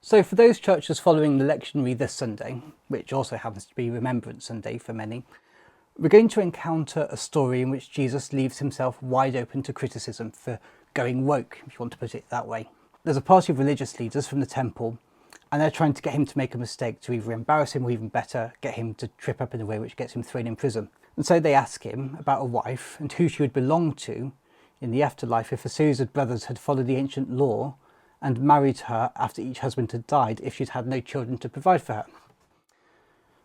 So for those churches following the lectionary this Sunday, which also happens to be Remembrance Sunday for many, we're going to encounter a story in which Jesus leaves himself wide open to criticism for going woke, if you want to put it that way. There's a party of religious leaders from the temple, and they're trying to get him to make a mistake to either embarrass him or, even better, get him to trip up in a way which gets him thrown in prison. And so they ask him about a wife and who she would belong to in the afterlife if a series of brothers had followed the ancient law and married her after each husband had died if she'd had no children to provide for her.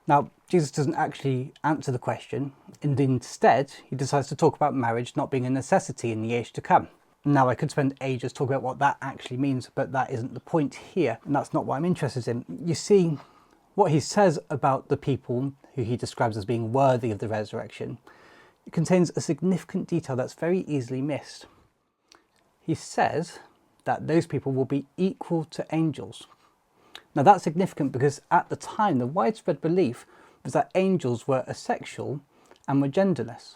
Now, Jesus doesn't actually answer the question, and instead he decides to talk about marriage not being a necessity in the age to come. Now, I could spend ages talking about what that actually means, but that isn't the point here, and that's not what I'm interested in. You see, what he says about the people who he describes as being worthy of the resurrection, it contains a significant detail that's very easily missed. He says that those people will be equal to angels. Now that's significant because at the time the widespread belief was that angels were asexual and were genderless.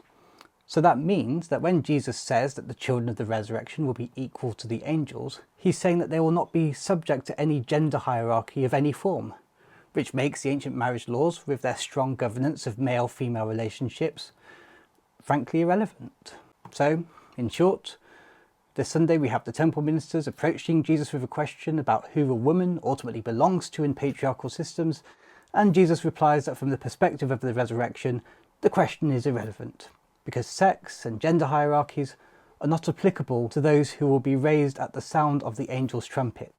So that means that when Jesus says that the children of the resurrection will be equal to the angels, he's saying that they will not be subject to any gender hierarchy of any form, which makes the ancient marriage laws, with their strong governance of male-female relationships, frankly irrelevant. So, in short, this Sunday we have the temple ministers approaching Jesus with a question about who a woman ultimately belongs to in patriarchal systems, and Jesus replies that from the perspective of the resurrection, the question is irrelevant, because sex and gender hierarchies are not applicable to those who will be raised at the sound of the angel's trumpet.